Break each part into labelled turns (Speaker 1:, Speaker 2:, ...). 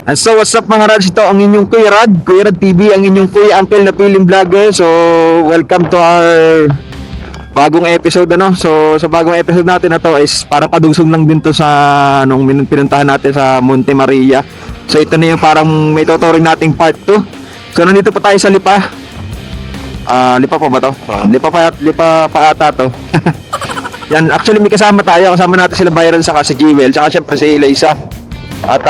Speaker 1: And so what's up mga Rads, ito ang inyong Kuya Rad TV, ang inyong Kuya Uncle na piling vlogger. So welcome to our bagong episode ano. So sa bagong episode natin na to is para padugsong lang din to sa nung pinuntahan natin sa Monte Maria. So ito na yung parang may tuturing nating part 2. So nandito pa tayo sa Lipa. Lipa pa ba to? Lipa pa ata to. Yan, actually may kasama tayo. Kasama natin sila Byron saka si Jewel, saka syempre si Eliza. At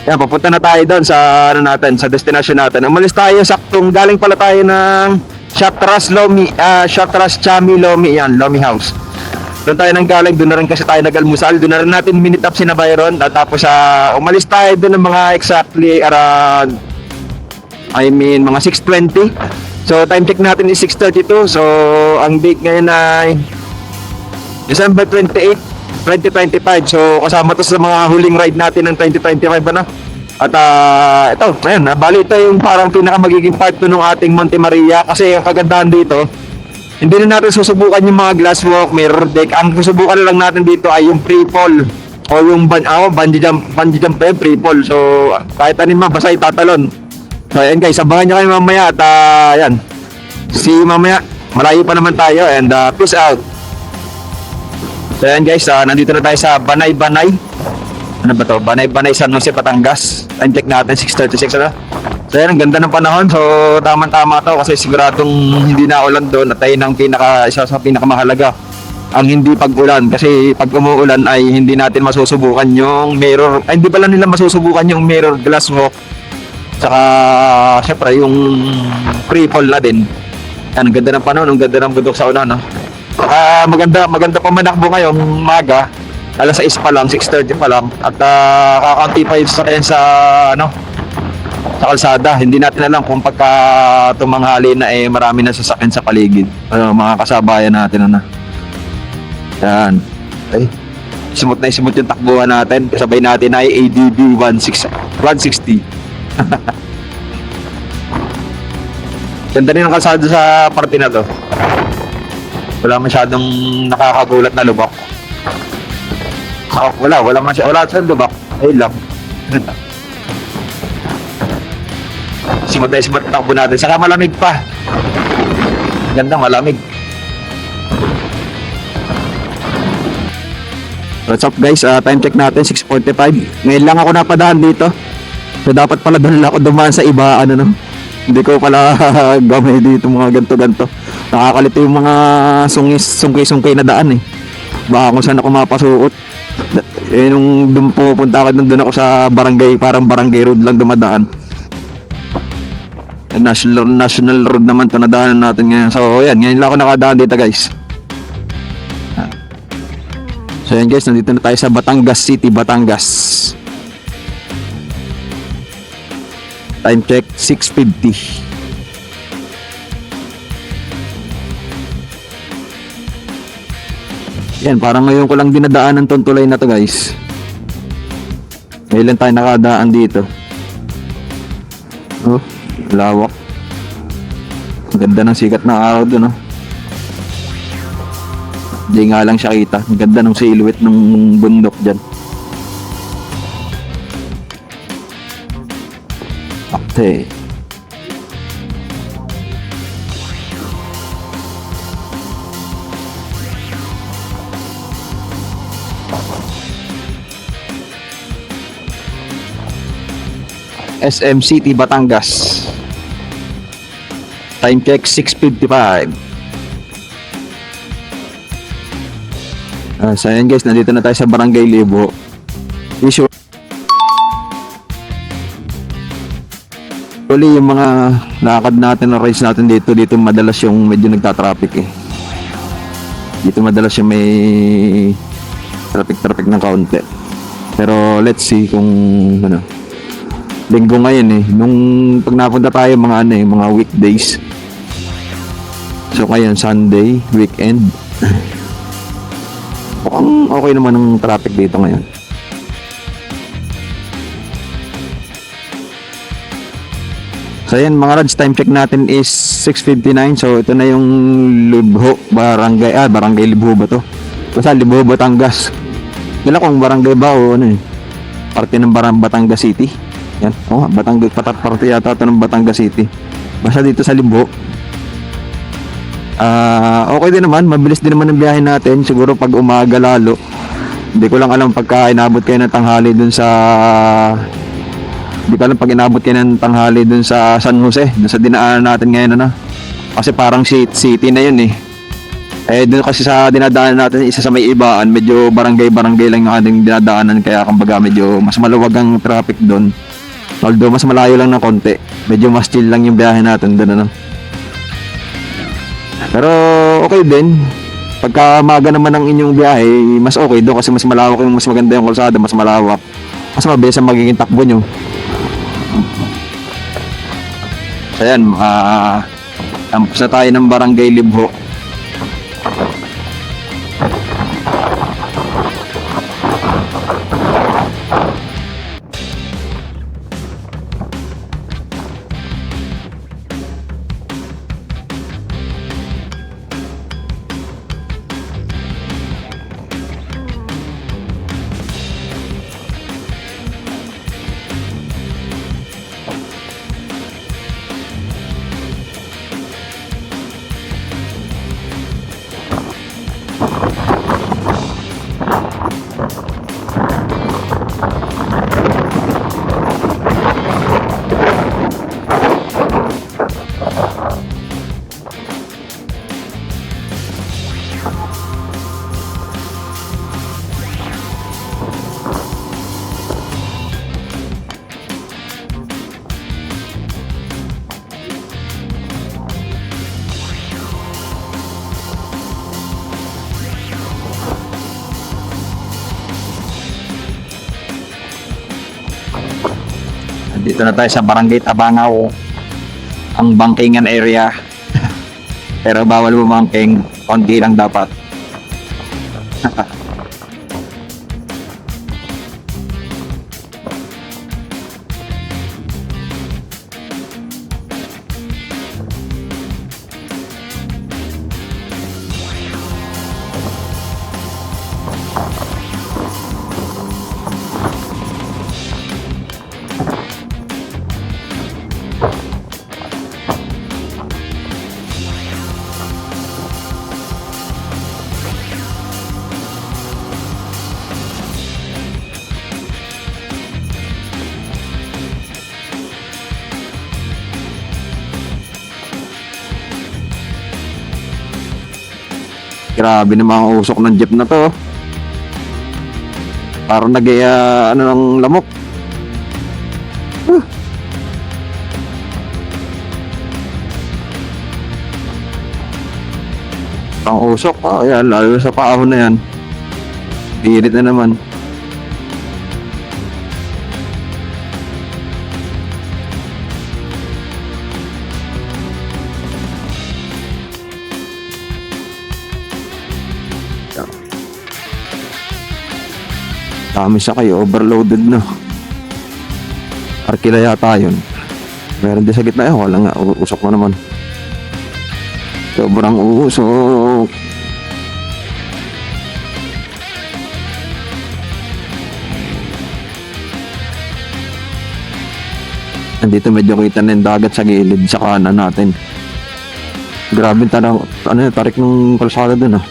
Speaker 1: yan, papunta na tayo doon sa ano natin, sa destination natin. Umalis tayo saktong galing pala tayo ng Shatras Chami Lomi, yan, Lomi House. Doon tayo nang galing, doon na rin kasi tayo nag-almusal. Doon na rin natin minute up si na Byron. At tapos umalis tayo doon ng mga exactly around mga 6:20. So time check natin is 6:32. So ang date ngayon ay December 28, 2025. So kasama to sa mga huling ride natin ng 2025 ano. At ito, ayun, bali ito yung parang pinaka magiging part 2 ng ating Monte Maria kasi ang kagandahan dito, hindi na natin susubukan yung mga glass walk, mirror deck. Ang susubukan lang natin dito ay yung free fall o yung bungee jump pa yung free fall. So kahit anin man basta itatalon. So ayan guys, abangan nyo kayo mamaya at yan, see you mamaya. Malayo pa naman tayo and peace out. So ayan guys, nandito na tayo sa Banay-Banay. Ano ba to? Banay-Banay, San Jose, Batangas. Time check natin 6:36 ano. So ayan, ang ganda ng panahon. So tama-tama to kasi siguradong hindi na ulan doon at ayun ang isa sa pinakamahalaga, ang hindi pag-ulan. Kasi pag umuulan ay hindi natin masusubukan yung mirror, ay hindi pala nila masusubukan yung mirror glass walk. Saka syempre yung free fall na din. Yan, ang ganda ng panahon, ang ganda ng bundok sa una no. Maganda pa manakbo ngayong umaga. Alas 6 pa lang, 6:30 pa lang. At kakaunti pa yun sa ano, sa kalsada. Hindi natin alam kung pagka tumanghali na marami na sasakyan sa paligid. Mga kasabayan natin ano. Yan. Ay, smooth yung takbuhan natin. Kasabay natin ay ADB 160. Ganda rin ang kalsada sa parte na to. Wala masyadong nakakagulat na lubak. Wala sa lubak. Ayun lang. Simot takbo natin. Saka malamig pa. Ganda, malamig. What's up guys? Time check natin 6:45. Ngayon lang ako napadaan dito. So dapat pala doon ako dumaan sa iba ano no. Hindi ko pala gamay dito mga ganto. Nakakalito yung mga sungkay na daan eh. Baka kung saan ako mapasuot. Nung pupunta ako doon ako sa barangay, parang barangay road lang dumadaan. National road naman to nadaanan natin ngayon. So yan, ngayon lang ako nakadaan dito guys. So yan guys, nandito na tayo sa Batangas City, Batangas. Time check 6:50. Yan, parang ngayon ko lang dinadaanan tong tulay na to guys. Ngayon lang tayo nakadaan dito. Oh, lawak. Ang ganda ng sikat na araw dun oh. Hindi nga lang siya kita. Ang ganda ng silhouette ng bundok dyan. Okay. SM City, Batangas. Time check 6:55. So ayan guys, nandito na tayo sa Barangay Libo. Usually yung mga lakad natin na rides natin dito madalas yung medyo nagta-traffic eh. Dito madalas yung may traffic ng kaunti. Pero let's see kung ano. Linggo ngayon eh. Nung pag napunta tayo mga weekdays. So ngayon Sunday, weekend. Mukhang okay naman ang traffic dito ngayon. So ayan mga Rads, time check natin is 6:59. So ito na yung Libho, Barangay Libho ba to? Basta Libo, Batangas. Kailan kung barangay ba o ano eh. Parte ng Batangas City. Yan. Oh, Batangas, parte yata ito ng Batangas City. Basta dito sa Libo. Okay din naman, mabilis din naman ang biyahe natin. Siguro pag umaga lalo. Hindi ko lang alam pagka inabot kayo ng tanghali dun sa... Hindi ko alam pag inabot kayo ng tanghali dun sa San Jose. Dun sa dinaanan natin ngayon, ano. Kasi parang city na yun eh. Dun kasi sa dinadaanan natin, isa sa may ibaan, medyo barangay-barangay lang yung ating dinadaanan. Kaya kumbaga medyo mas maluwag ang traffic dun. Although mas malayo lang ng konti. Medyo mas chill lang yung biyahe natin dun, ano. Pero okay din. Pagka maga naman ang inyong biyahe, mas okay doon kasi mas malawak yung mas maganda yung kalsada, mas malawak. Mas mabilis ang magiging takbo nyo. So yan, tampos na tayo ng Barangay Libho. Dito na tayo sa Barangay Tabangaw, ang bangkingan area. Pero bawal bumangking, konti lang dapat. Grabe naman ang usok ng jeep na to. Parang ano ng lamok. Ang usok, ayan, lalo sa paahon na yan. Pilit na naman. Dami siya kayo, overloaded na. Arkila yata yun. Meron din sa gitna yun, wala nga, usok mo naman. Sobrang usok. Andito medyo kita na yung dagat sa gilid sa kanan natin. Grabe tarik ng kalsada dun ah.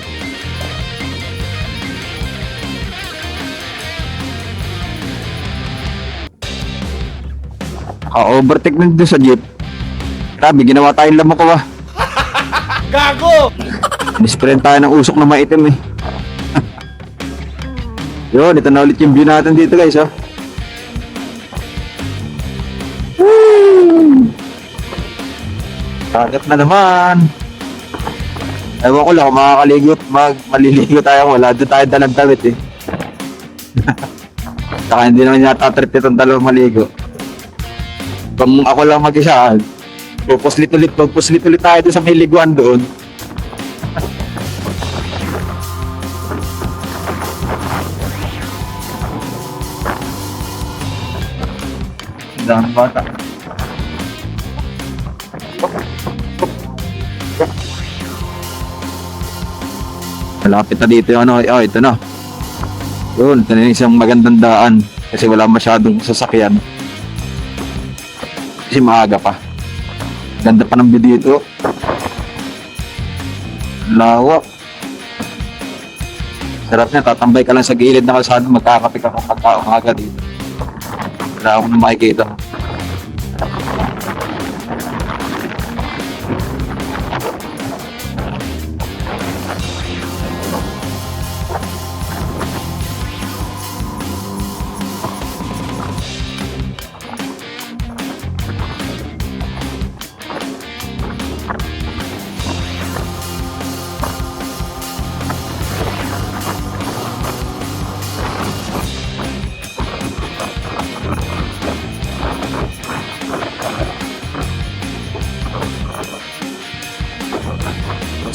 Speaker 1: Overtake na dito sa jeep. Grabe, ginawa tayong lamok ko ba?
Speaker 2: Gago!
Speaker 1: Nisprint tayo ng usok na maitim eh. Yun, ito na ulit yung view natin dito guys oh. Dagat na naman. Ewan ko lang kung maliligo tayo. Wala doon tayo dalang damit eh. Saka hindi naman yata trip itong dalawang maligo. Kung ako lang mag-isa, magpuslit ulit tayo doon sa may liguan doon. Dami bata. Malapit na dito yung ano. Oh, ito na. Yun, ito na yung isang magandang daan. Kasi wala masyadong sasakyan. Kasi maaga pa. Ganda pa ng view dito. Lawak. Sarap niya, tatambay ka lang sa gilid na kalsada, magkakape ka kapag umaga dito. Wala akong na makikita.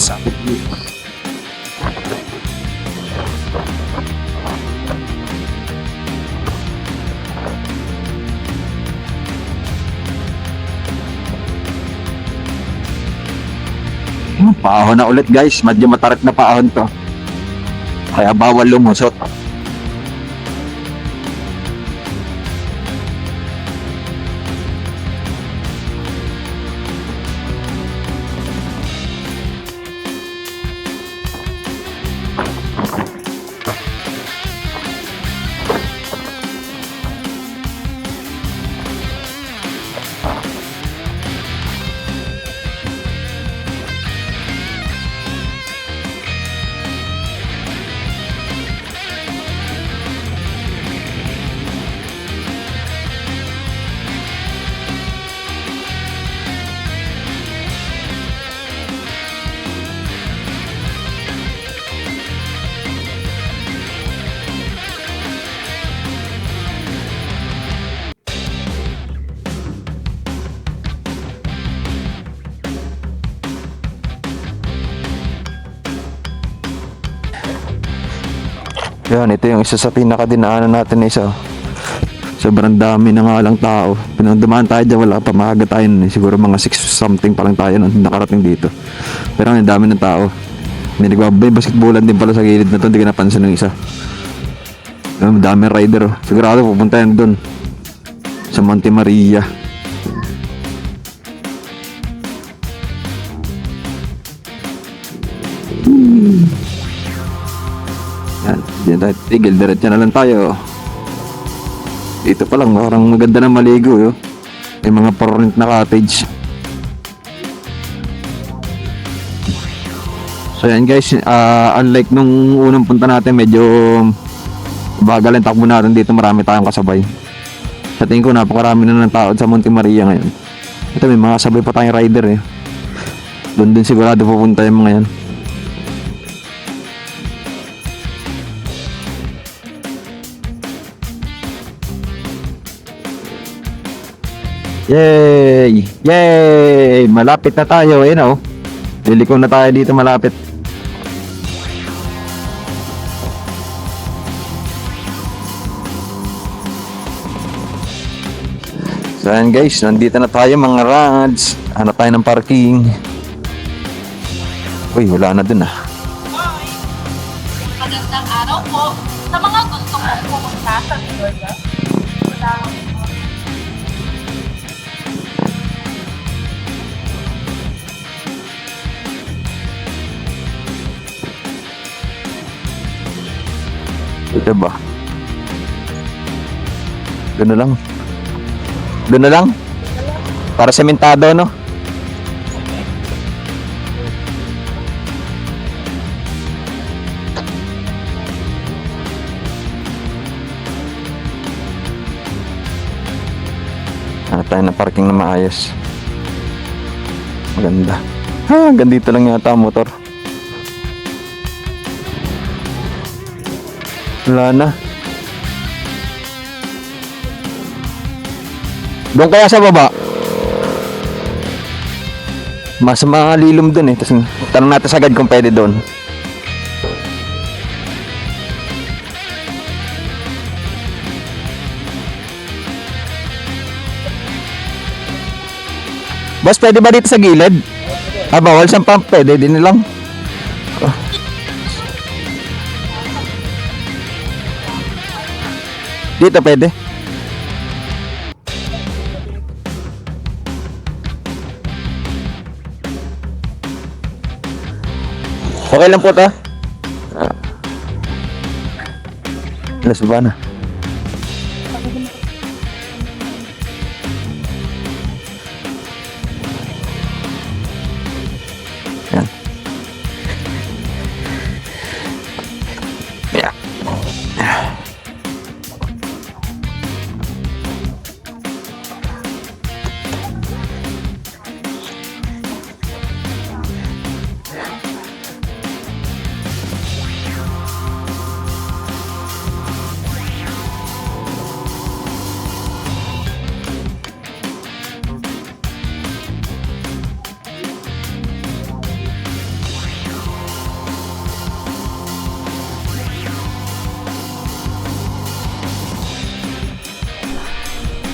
Speaker 1: Sakit dito. Paahon na ulit guys, medyo matarik na paahon to. Kaya bawal lumusot. Yan, ito yung isa sa pinakadinaanan natin na isa. Sobrang dami na nga lang tao. Pinandumaan tayo dyan, wala pa, maaga tayo nun. Siguro mga 6 something pa lang tayo nung nakarating dito. Pero ang dami ng tao. May nagbabay, basketballan din pala sa gilid na to, hindi ka napansin ng isa. Ang dami rider. Oh. Sigurado pupunta yan doon. Sa Monte Maria. Yan, dyan tayo tigil, diretso na lang tayo. Dito pa lang, parang maganda na maligo yo. May mga for-rent na cottage. So yan guys, unlike nung unang punta natin, medyo bagal ang takbo natin dito, marami tayong kasabay. Sa tingin ko napakarami na ng tao sa Monte Maria ngayon. Ito may mga sabay pa tayong rider eh. Doon din sigurado pupunta yung mga yan. Yay! Yay! Malapit na tayo. Ayun oh. Liliko na tayo dito malapit. So ayan guys, nandito na tayo mga rads. Hanap tayo ng parking. Uy, wala na dun ah.
Speaker 3: Hi! Magandang araw po. Sa mga gusto mong pumunta sa Victoria, wala akong
Speaker 1: Ito ba? Doon na lang. Doon na lang. Para sementado, no? Hanap tayo ng parking na maayos. Maganda. Ha, hanggang dito lang yata ang motor. Wala na. Doon kaya sa baba. Mas malilom doon eh. Tapos tanong natin sagad kung pwede doon. Boss, pwede ba dito sa gilid? Ah, bawal siyang pump. Pwede din lang. Dito pwede. Okay lang po ta. Nasa ba na? Yan. Yeah.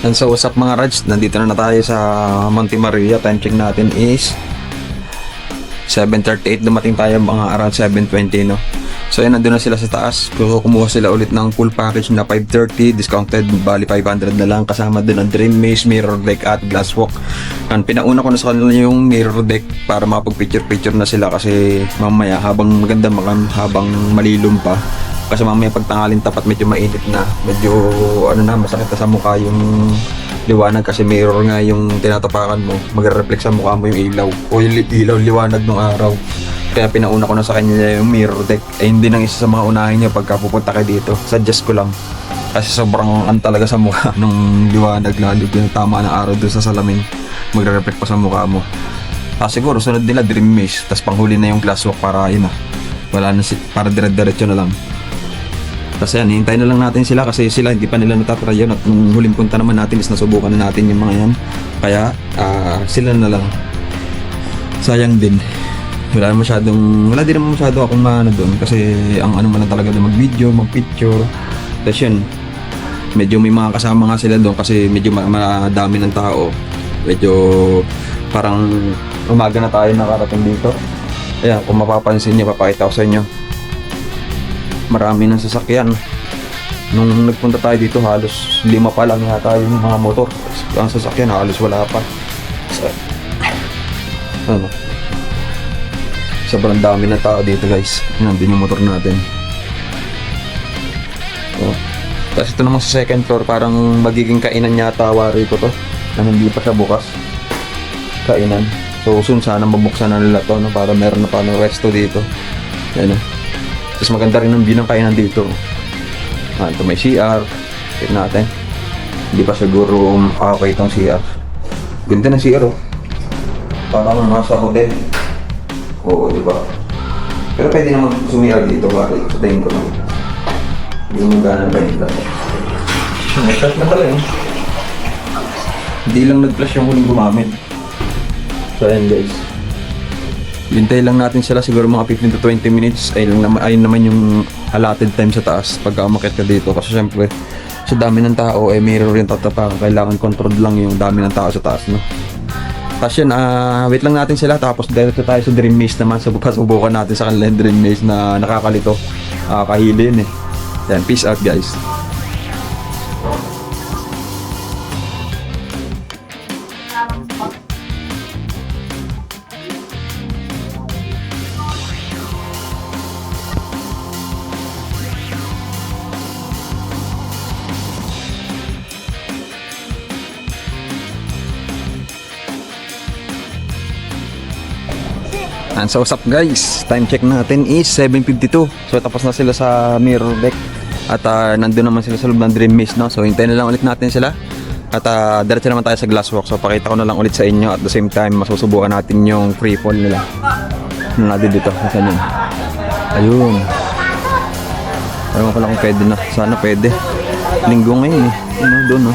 Speaker 1: And so what's up mga Rads, nandito na tayo sa Monte Maria. Time check natin is 7:38, dumating tayo mga around 7:20 no. So yan, nandun na sila sa taas. Kumuha sila ulit ng full package na 530, discounted, bali 500 na lang. Kasama dun ang Dream Maze, Mirror Deck at Glass Walk. And pinauna ko na sa kanila yung Mirror Deck para mapag-picture-picture na sila kasi mamaya habang maganda habang malilom pa. Kasi mamaya pagtangalin tapat medyo mainit na, medyo ano na, masakit na sa mukha yung liwanag kasi mirror nga yung tinatapakan mo, magre-reflect sa mukha mo yung ilaw o yung ilaw liwanag ng araw. Kaya pinauna ko na sa kanya yung Mirror Deck. Eh hindi nang isa sa mga unahin niya pagka pupunta kayo dito, suggest ko lang kasi sobrang talaga sa mukha nung liwanag, lalo yung tama ng araw doon sa salamin, magre-reflect pa sa mukha mo. Siguro sunod nila Dream Maze, tas panghuli na yung Glass Walk para yun wala na para dire-diretso na lang. Kasi yan, hintayin na lang natin sila kasi sila hindi pa nila natatry yun. At nung huling punta naman natin is nasubukan na natin yung mga yan. Kaya sila na lang. Sayang din. Wala din naman masyado akong maano doon. Kasi ang ano man lang talaga doon, mag-video, mag-picture. Tapos yun, medyo may mga kasama nga sila doon kasi medyo madami ng tao. Medyo parang umaga na tayo nakarating dito. Ayan, kung mapapansin nyo, papakita ko sa inyo. Marami ng sasakyan. Nung nagpunta tayo dito, halos 5 pa lang yata yung mga motor. Ang sasakyan, halos wala pa. So, ano? Sobrang dami ng tao dito guys. Yan, din yung motor natin. Oh. Tapos ito naman sa second floor, parang magiging kainan yata wari ko to. Na hindi pa siya bukas. Kainan. So soon sana mabuksan na nila to, no? Para meron na pa ng resto dito. Yan. Tapos maganda rin ang view ng kainan dito. Ito may CR. Check natin. Hindi pa siguro makakakita itong CR. Ganda ng CR oh. Parang nasa hotel. Oo, di ba? Pero pwede naman sumiyar dito pare. Sa tingin ko lang. Hindi mo gana ba yun? Nag-flash na pala eh. Hindi lang nag-flash yung huling gumamit. So ayan guys. Hintay lang natin sila siguro mga 15 to 20 minutes. Ayun naman yung allotted time sa taas pagka umakyat ka dito. Kasi syempre sa dami ng tao mirror yung tatapakan. Kailangan control lang yung dami ng tao sa taas, no? Tapos yun, wait lang natin sila. Tapos dito tayo sa Dream Maze naman. Subukan natin sa kanila yung Dream Maze na nakakalito. Kahilin eh. Yan, peace out guys. And so what's up guys, time check natin is 7:52. So tapos na sila sa Mirror Deck. At nandun naman sila sa loob ng Dream Maze, no? So hintayin na lang ulit natin sila. At diretso naman tayo sa Glass Walk. So pakita ko na lang ulit sa inyo. At the same time masusubukan natin yung free fall nila. Ano natin dito? Saan yun? Ayun. Ayaw ko lang kung pwede na. Sana pwede. Linggo ngayon eh. Ano doon no?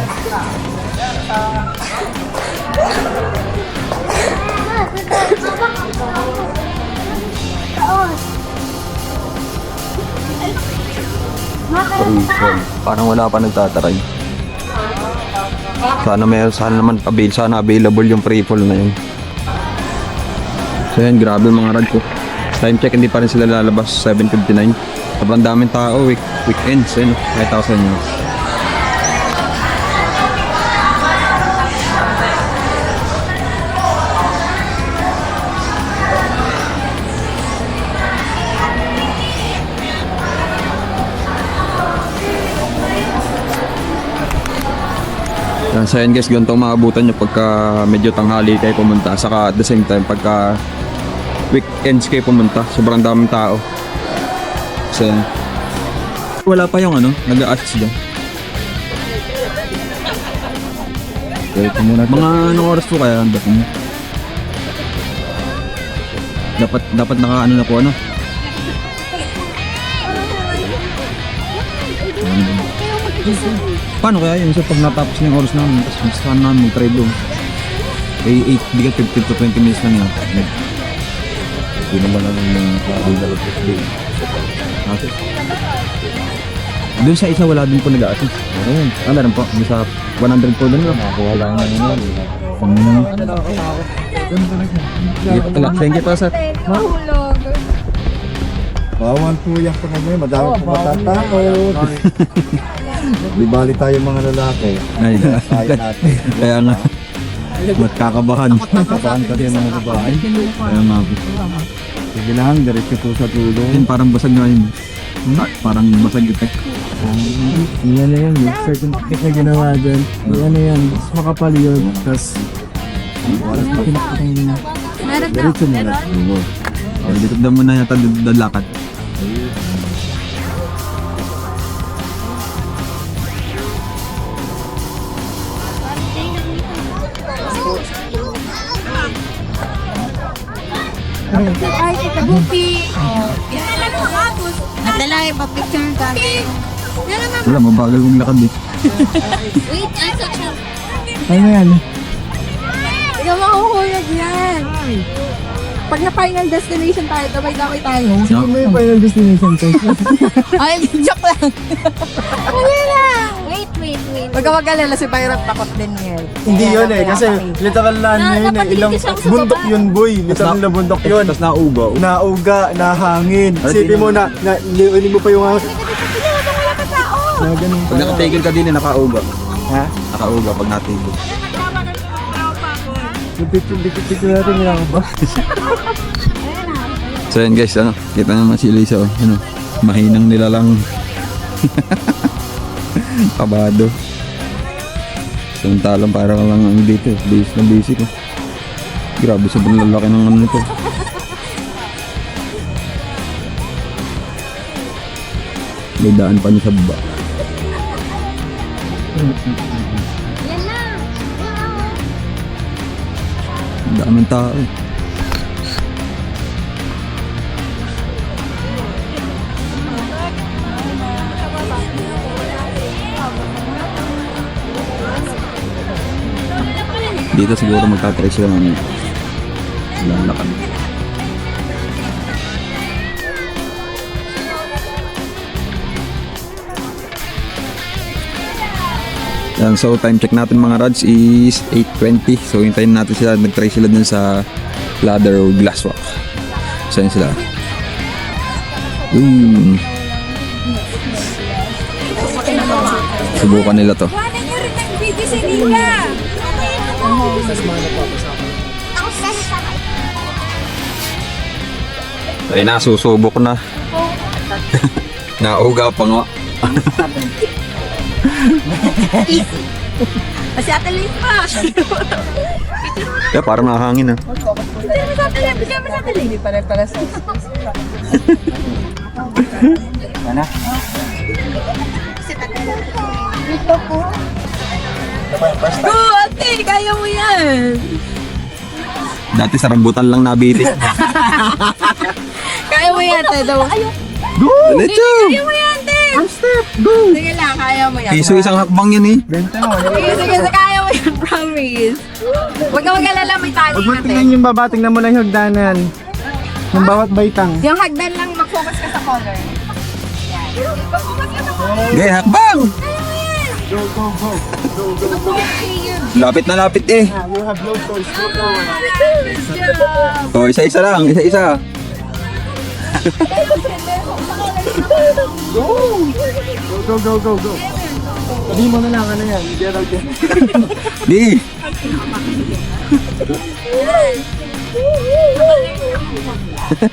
Speaker 1: Free fall. Parang wala pa nagtataray. Sana available yung free fall na yun. So yan, grabe mga rad ko. Time check, hindi pa rin sila lalabas. 7:59. Sobrang daming tao, weekends, yun. Nakita ko sa inyo. So yan guys, ganito maabutan nyo pagka medyo tanghali kayo pumunta. Saka at the same time, pagka weekends kayo pumunta, sobrang daming tao. So yan. Wala pa yung ano, nag-a-assist dyan. Mga anong oras po kaya ang dating? Dapat naka-ano na po ano? Paano kaya yun? So pag natapos na yung oras namin, tapos saan namin mag-try doon? Eh, 8, di ka 15 to 20 minutes lang yun. Hindi naman lang yung dalawang day. Okay. Doon sa isa wala din po nag-a-assist. Ayun. Ano rin po? Doon sa 100 po doon lang. Nakakuha lang na yun. Thank you pa sir.
Speaker 3: Mahulog.
Speaker 2: Bawal po yan po kami, madami po matatakot. Di bali tayo mga lalaki.
Speaker 1: Ay,
Speaker 2: Kaya natin.
Speaker 1: kaya nga. Magkakabahan.
Speaker 2: Kabahan kasi yung mga babae.
Speaker 1: Kaya nga po.
Speaker 2: Sige lang, diretso po sa tulong.
Speaker 1: Yun, parang basag nga yun. Parang basag ito.
Speaker 2: Yan na yan, yung certificate na ginawa dyan. Yan na yan, mas makapal yun. Tapos, oras pa pinakita yun na. Diretso mo na.
Speaker 1: Dito daw muna yata dadlakad.
Speaker 3: Ay, kita Bupi.
Speaker 4: Nadala yung pa-picture kami.
Speaker 1: Wala, mabagal mong lakad eh.
Speaker 4: Wait, I'm such a...
Speaker 2: Ano yan?
Speaker 3: Ikaw makukulag yan. Pag na final destination tayo, damay-damay tayo.
Speaker 2: Sige mo yung final destination test.
Speaker 3: Ay, joke lang. Wala lang.
Speaker 4: Wait.
Speaker 3: Huwag ka mag-alala, si Byron takot din yan.
Speaker 2: Hindi yun eh, kasi literal lang yun eh.
Speaker 4: napatigil
Speaker 2: Ilang
Speaker 4: siya sa
Speaker 2: bundok
Speaker 4: baba.
Speaker 2: yun boy. Literal na bundok yun.
Speaker 1: Tapos naugaw.
Speaker 2: Nauga, nahangin. Isipin mo na, hindi mo pa yung
Speaker 3: Wala ka tao.
Speaker 2: na ganun
Speaker 1: Pag nakatigil ka din eh, nakauga.
Speaker 2: Ha?
Speaker 1: Nakauga pag natigil.
Speaker 2: Yung picture natin lang ba?
Speaker 1: So yan guys, ano, kita naman si Elisa, oh, ano, mahinang nila lang. Kabado. Samantalang parang lang ang dito, basic na basic. Oh. Grabe, sobrang lalaki ng ano nito. May daan pa niya sa baba.
Speaker 4: Yan na.
Speaker 1: Ang daan ng tao eh. Dito siguro magtatry sila ng lalakad. Yan, so time check natin mga rods is 8:20. So hintayin natin sila, nag-try sila dun sa ladder o glasswalk. So yun sila. Subukan nila to.
Speaker 3: Wala nyo rin ng video si Nika.
Speaker 1: Ay, nasusubok na. Nauga pa nga.
Speaker 3: Kasi Ate Liz pa.
Speaker 1: Kaya parang nakahangin ah.
Speaker 3: Bigyan mo sa Ate Liz. Hindi pare-pare sa
Speaker 2: Ano?
Speaker 3: Go, Ate! Kaya mo yan!
Speaker 1: Dati sa rambutan lang nabiti.
Speaker 3: Kaya mo yan, Ate.
Speaker 1: Go! Let's
Speaker 3: Kaya mo yan, Ate!
Speaker 1: Step! Go!
Speaker 3: Sige lang, kaya mo yan.
Speaker 1: Piso isang hakbang yan eh.
Speaker 2: Benta mo.
Speaker 3: Sige, kaya mo yan, promise. Huwag ka mag-alala, may tali
Speaker 2: Huwag mo
Speaker 3: natin.
Speaker 2: tingnan yung baba, tingnan mo lang yung hagdanan. Yung bawat baitang.
Speaker 3: Yung hagdan lang, mag-focus ka sa color. Yan. Mag-focus ka sa color.
Speaker 1: Okay, hakbang!
Speaker 2: Go, go, go. Go, go, go.
Speaker 1: Lapit na lapit eh.
Speaker 2: You have no choice. Go, go.
Speaker 3: Good job!
Speaker 1: O, isa-isa lang, isa-isa.
Speaker 2: Go! Go, go, go, go. Sabi mo na lang, ano yan? Gerald yan.
Speaker 1: Di!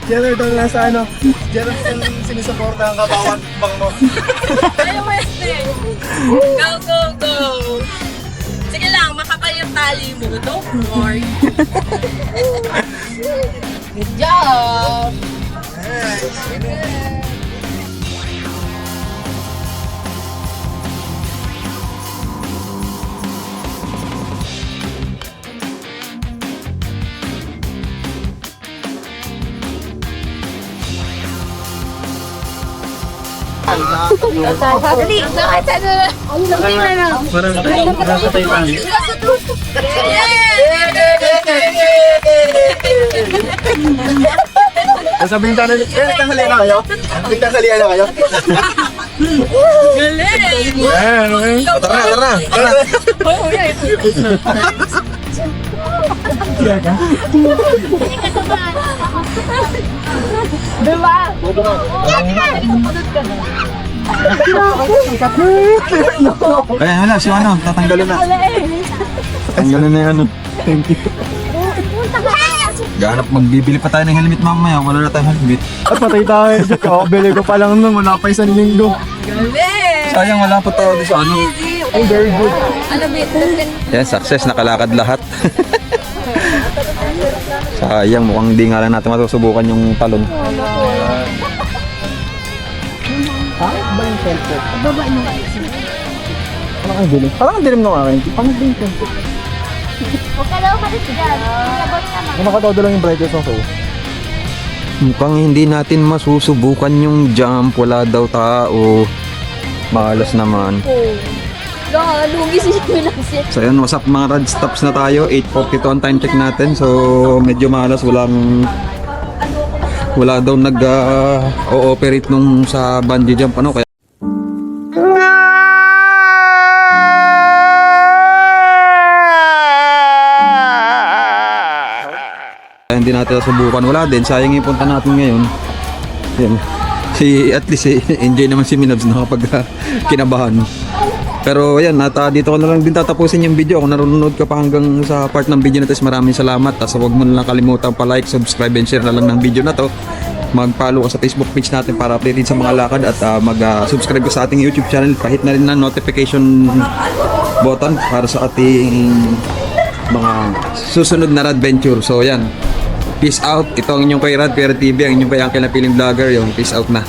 Speaker 2: Gerald, ang nasa ano? Gerald, yung sinisuporta ang kabawan bang mo.
Speaker 3: Kaya mo yan, Ate. Go, go, go! Sige lang, makapal yung tali mo. Don't worry. Good job!
Speaker 4: Dali, bakit ano? Sabi na lang.
Speaker 2: Parang nakatay tayo.
Speaker 5: Sabihin tayo, tanghalian na kayo? Tanghalian na kayo?
Speaker 3: Galing!
Speaker 2: Ayan, okay.
Speaker 5: Tara na.
Speaker 3: Diba?
Speaker 5: Ayan, wala, si ano, tatanggalin na. Tatanggalin na yung ano. Thank you. Gahanap, magbibili pa tayo ng helmet mamaya, wala na tayong helmet.
Speaker 2: At patay tayo. Kakabili ko pa lang nun. Wala pa isang linggo.
Speaker 3: Galing!
Speaker 5: Sayang, wala pa tayo sa ano.
Speaker 2: Oh, very good.
Speaker 4: Ano ba ito?
Speaker 1: Yan, success, nakalakad lahat. Sayang, mukhang di nga lang natin masusubukan yung talon.
Speaker 4: Baba mo.
Speaker 2: Parang ang dilim. Parang ang dilim nung akin. Parang ang dilim.
Speaker 4: Huwag ka daw kalit dyan. Labot naman.
Speaker 2: Nakatodo lang yung brightness ng show.
Speaker 1: Mukhang hindi natin masusubukan yung jump, wala daw tao. Malas naman.
Speaker 4: Lugi si Milasit.
Speaker 1: So yun, what's up mga rad, stops na tayo. 8:42 ang time check natin. So medyo malas, wala daw nag-ooperate nung sa bungee jump ano kaya. Hindi natin subukan, wala din, sayang yung punta natin ngayon. Yan. At least enjoy naman si Minabs kapag kinabahan. Pero ayan, at dito ko na lang din tatapusin yung video. Kung nanonood ka pa hanggang sa part ng video na ito, maraming salamat. Tapos huwag mo na lang kalimutan pa-like, subscribe, and share na lang ng video na to. Mag-follow ka sa Facebook page natin para updated sa mga lakad at mag-subscribe ka sa ating YouTube channel. Pahit na rin ng notification button para sa ating mga susunod na adventure. So ayan, peace out. Ito ang inyong kay Rad Pierre TV, ang inyong kay Uncle na Piling Vlogger. Yung peace out na.